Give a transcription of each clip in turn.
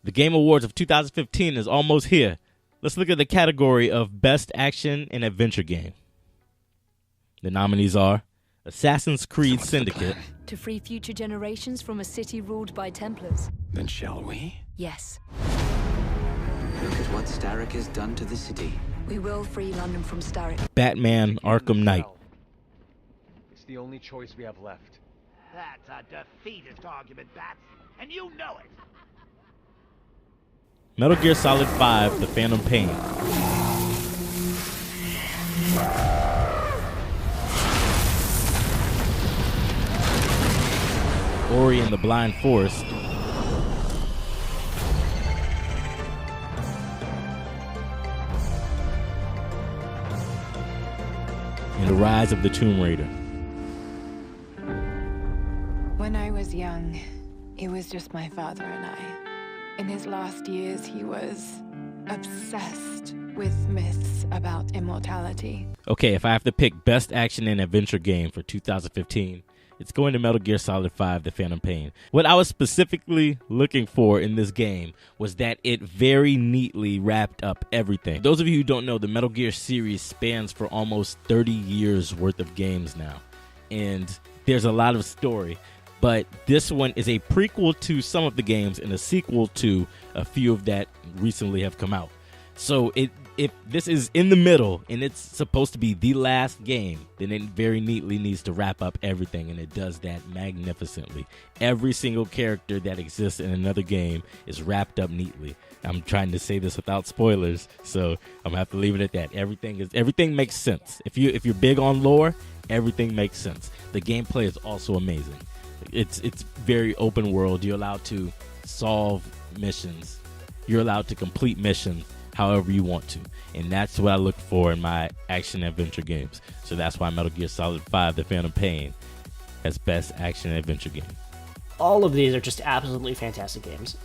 The Game Awards of 2015 is almost here. Let's look at the category of Best Action and Adventure Game. The nominees are Assassin's Creed Syndicate. To free future generations from a city ruled by Templars. Then shall we? Yes. Look at what Starrick has done to the city. We will free London from Starrick. Batman Arkham Knight. It's the only choice we have left. That's a defeatist argument, Bats, and you know it. Metal Gear Solid 5, The Phantom Pain. Ori and the Blind Forest. And The Rise of the Tomb Raider. When I was young, it was just my father and I. In his last years, he was obsessed with myths about immortality. Okay, if I have to pick Best Action and Adventure Game for 2015, it's going to Metal Gear Solid 5, The Phantom Pain. What I was specifically looking for in this game was that it very neatly wrapped up everything. Those of you who don't know, the Metal Gear series spans for almost 30 years worth of games now. And there's a lot of story. But this one is a prequel to some of the games and a sequel to a few of that recently have come out. So if this is in the middle and it's supposed to be the last game, then it very neatly needs to wrap up everything, and it does that magnificently. Every single character that exists in another game is wrapped up neatly. I'm trying to say this without spoilers, so I'm gonna have to leave it at that. Everything makes sense. If you're big on lore, everything makes sense. The gameplay is also amazing. It's very open world. You're allowed to solve missions. You're allowed to complete missions however you want to. And that's what I look for in my action adventure games. So that's why Metal Gear Solid 5, The Phantom Pain has Best Action Adventure Game. All of these are just absolutely fantastic games.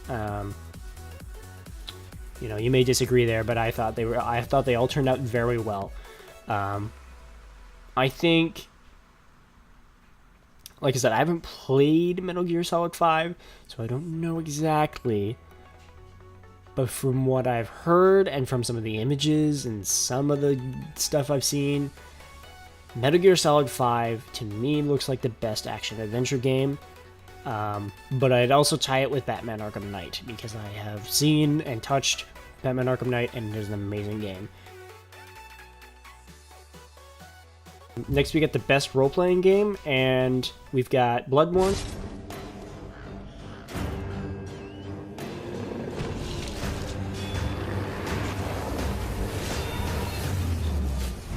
You may disagree there, but I thought they all turned out very well. I think, like I said, I haven't played Metal Gear Solid 5, so I don't know exactly. But from what I've heard and from some of the images and some of the stuff I've seen, Metal Gear Solid 5 to me looks like the best action-adventure game. But I'd also tie it with Batman Arkham Knight, because I have seen and touched Batman Arkham Knight, and it is an amazing game. Next we get the best role-playing game, and we've got Bloodborne,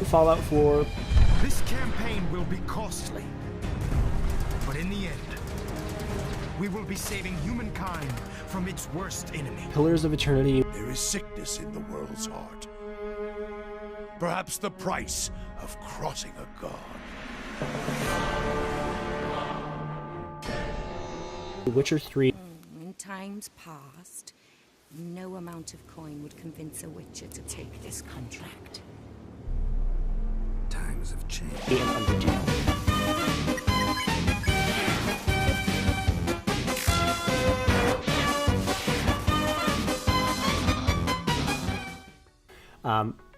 Fallout 4. This campaign will be costly, but in the end, we will be saving humankind from its worst enemy. Pillars of Eternity. There is sickness in the world's heart. Perhaps the price of crossing a god. The Witcher 3. In times past, no amount of coin would convince a Witcher to take this contract. Times have changed. And Undertale.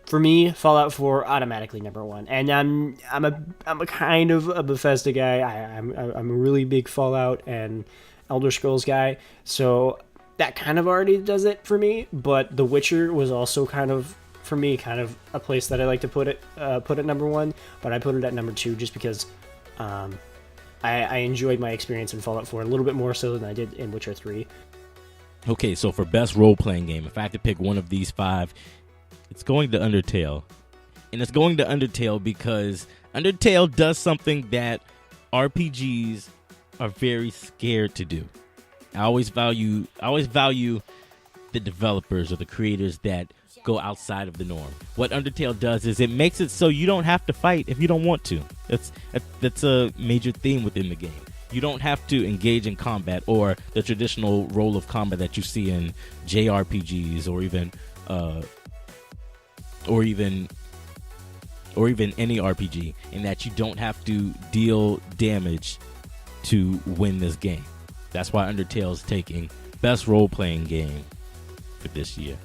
For me, Fallout 4 automatically number one, and I'm a kind of a Bethesda guy. I'm a really big Fallout and Elder Scrolls guy, so that kind of already does it for me. But The Witcher was also kind of, for me, kind of a place that I like to put it at number one, but I put it at number two just because I enjoyed my experience in Fallout 4 a little bit more so than I did in Witcher 3. Okay, so for best role-playing game, if I have to pick one of these five, it's going to Undertale. And it's going to Undertale because Undertale does something that RPGs are very scared to do. I always value the developers or the creators that go outside of the norm. What Undertale does is it makes it so you don't have to fight if you don't want to. That's a major theme within the game. You don't have to engage in combat or the traditional role of combat that you see in JRPGs or even any RPG, in that you don't have to deal damage to win this game. That's why Undertale is taking best role-playing game for this year.